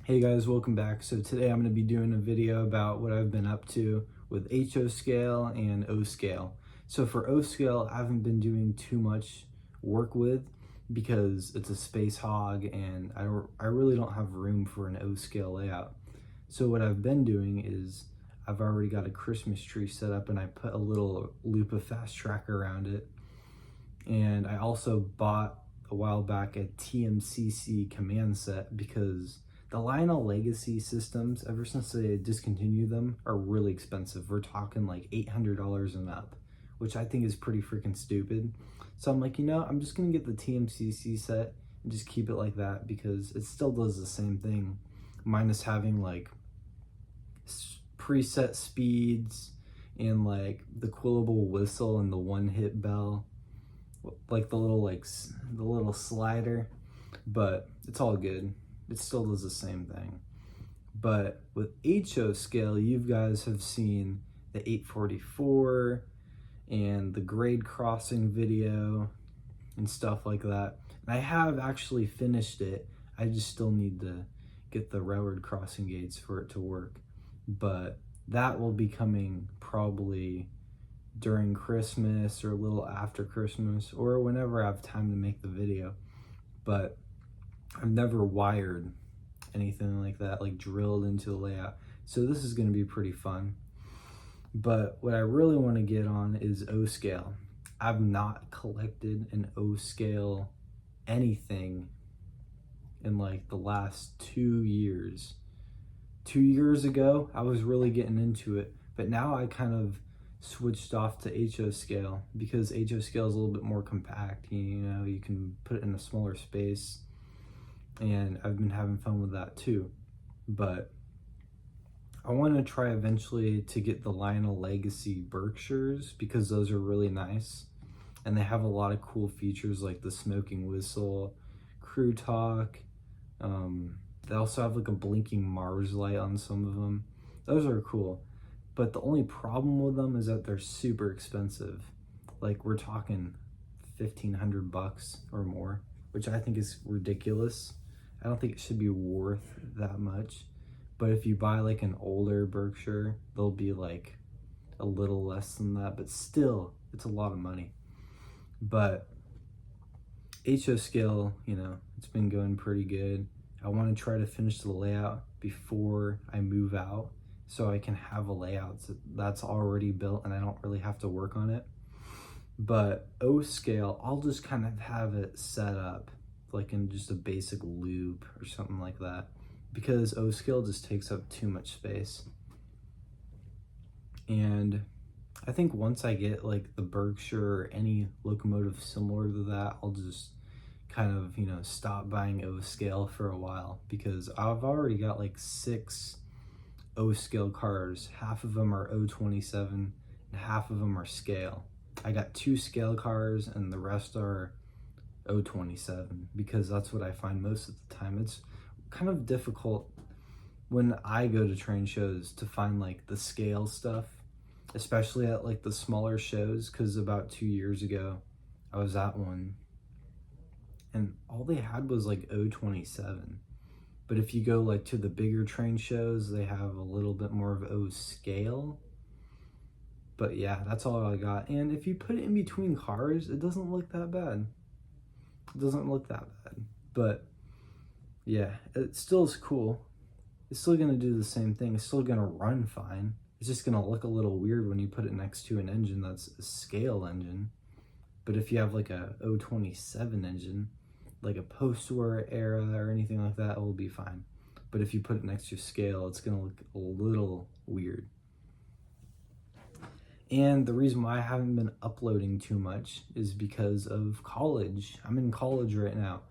Hey guys, welcome back. So today I'm going to be doing a video about what I've been up to with HO scale and O scale. So for O scale, I haven't been doing too much work with because it's a space hog and I really don't have room for an O scale layout. So what I've been doing is I've already got a Christmas tree set up and I put a little loop of fast track around it. And I also bought a while back a TMCC command set because the Lionel Legacy systems, ever since they discontinued them, are really expensive. We're talking like $800 and up, which I think is pretty freaking stupid. So I'm like, I'm just gonna get the TMCC set and just keep it like that because it still does the same thing, minus having like preset speeds and like the quillable whistle and the one-hit bell, like the little slider, but it's all good. It still does the same thing. But with HO scale, you guys have seen the 844 and the grade crossing video and stuff like that. And I have actually finished it. I just still need to get the railroad crossing gates for it to work. But that will be coming probably during Christmas or a little after Christmas or whenever I have time to make the video. But I've never wired anything like that, like drilled into the layout. So this is going to be pretty fun. But what I really want to get on is O scale. I've not collected an O scale anything in like the last 2 years. 2 years ago, I was really getting into it, but now I kind of switched off to HO scale because HO scale is a little bit more compact. You can put it in a smaller space, and I've been having fun with that too. But I want to try eventually to get the Lionel Legacy Berkshires because those are really nice and they have a lot of cool features like the smoking whistle, crew talk. They also have like a blinking Mars light on some of them. Those are cool. But the only problem with them is that they're super expensive. Like we're talking $1,500 or more, which I think is ridiculous. I don't think it should be worth that much. But if you buy like an older Berkshire, they'll be like a little less than that, but still it's a lot of money. But HO scale, it's been going pretty good. I want to try to finish the layout before I move out so I can have a layout that's already built and I don't really have to work on it. But O scale, I'll just kind of have it set up like in just a basic loop or something like that because O scale just takes up too much space. And I think once I get like the Berkshire or any locomotive similar to that, I'll just kind of, stop buying O scale for a while because I've already got like 6 O scale cars. Half of them are O27 and half of them are scale. I got 2 scale cars and the rest are O27 because that's what I find most of the time. It's kind of difficult when I go to train shows to find like the scale stuff, especially at like the smaller shows, because about 2 years ago I was at one and all they had was like O27. But if you go like to the bigger train shows, they have a little bit more of O scale. But yeah, that's all I got. And if you put it in between cars, it doesn't look that bad. It doesn't look that bad. But yeah, it still is cool. It's still gonna do the same thing. It's still gonna run fine. It's just gonna look a little weird when you put it next to an engine that's a scale engine. But if you have like a O27 engine, like a post-war era or anything like that, it will be fine. But if you put it next to scale, it's gonna look a little weird. And the reason why I haven't been uploading too much is because of college. I'm in college right now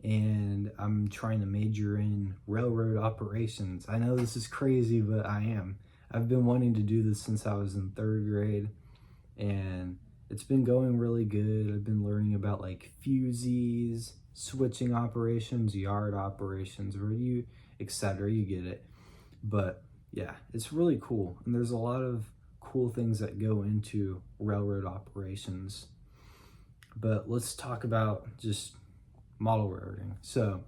and I'm trying to major in railroad operations. I know this is crazy, but I am. I've been wanting to do this since I was in 3rd grade and it's been going really good. I've been learning about like fusees, switching operations, yard operations, etc. You get it. But yeah, it's really cool. And there's a lot of cool things that go into railroad operations. But let's talk about just model railroading. So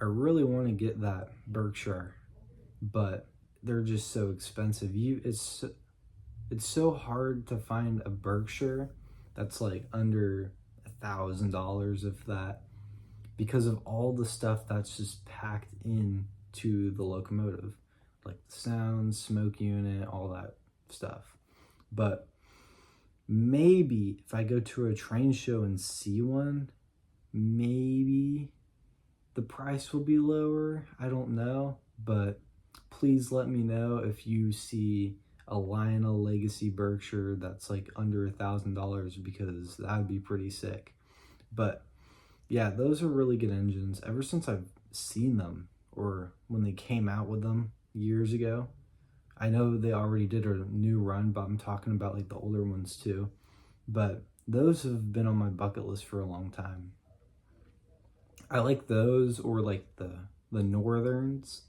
I really want to get that Berkshire, but they're just so expensive. It's so hard to find a Berkshire that's like under $1,000, if that, because of all the stuff that's just packed in to the locomotive, like the sound, smoke unit, all that stuff. But maybe if I go to a train show and see one, maybe the price will be lower. I don't know, but please let me know if you see a Lionel Legacy Berkshire that's like under $1,000, because that would be pretty sick. But yeah, those are really good engines. Ever since I've seen them, or when they came out with them years ago, I know they already did a new run, but I'm talking about like the older ones too. But those have been on my bucket list for a long time. I like those, or like the Northerns,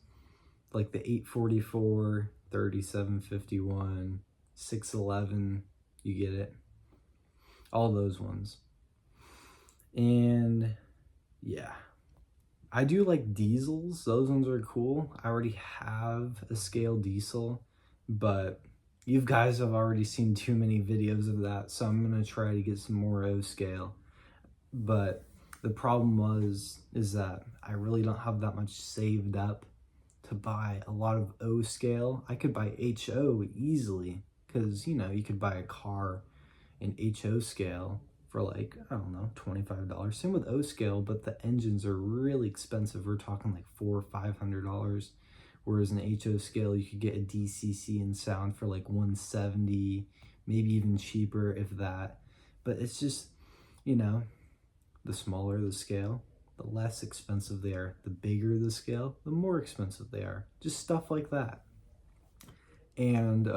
like the 844, 3751, 611, you get it. All those ones. And yeah, I do like diesels. Those ones are cool. I already have a scale diesel, but you guys have already seen too many videos of that, so I'm gonna try to get some more O scale. But the problem is that I really don't have that much saved up to buy a lot of O scale. I could buy HO easily, because you know, you could buy a car in HO scale for like, I don't know, $25. Same with O scale, but the engines are really expensive. We're talking like $400 or $500. Whereas in HO scale, you could get a DCC and sound for like $170, maybe even cheaper if that. But it's just, you know, the smaller the scale, the less expensive they are. The bigger the scale, the more expensive they are. Just stuff like that. And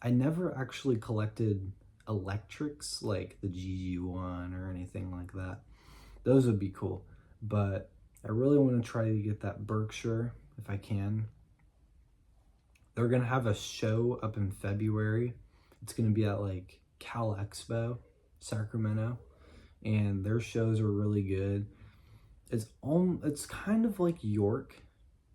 I never actually collected electrics like the GG1 or anything like that. Those would be cool, but I really want to try to get that Berkshire if I can. They're gonna have a show up in February. It's gonna be at like Cal Expo, Sacramento, and their shows are really good. It's kind of like York,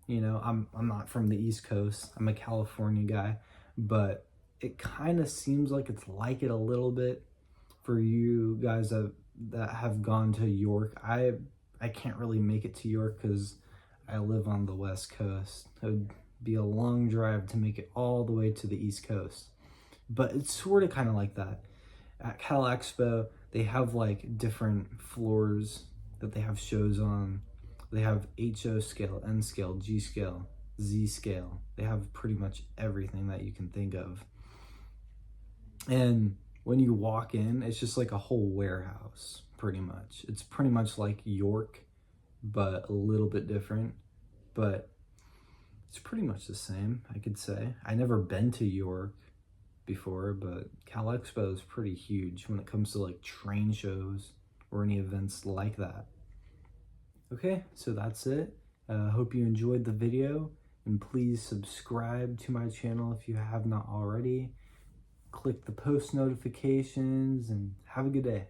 you know. I'm not from the East Coast. I'm a California guy, but it kind of seems like it's like it a little bit for you guys that have gone to York. I can't really make it to York because I live on the West Coast. It would be a long drive to make it all the way to the East Coast. But it's sort of kind of like that. At Cal Expo, they have like different floors that they have shows on. They have HO scale, N scale, G scale, Z scale. They have pretty much everything that you can think of. And when you walk in, it's just like a whole warehouse, pretty much. It's pretty much like York, but a little bit different. But it's pretty much the same, I could say. I never been to York before, but Cal Expo is pretty huge when it comes to like train shows or any events like that. Okay, so that's it. Hope you enjoyed the video, and please subscribe to my channel if you have not already. Click the post notifications, and have a good day.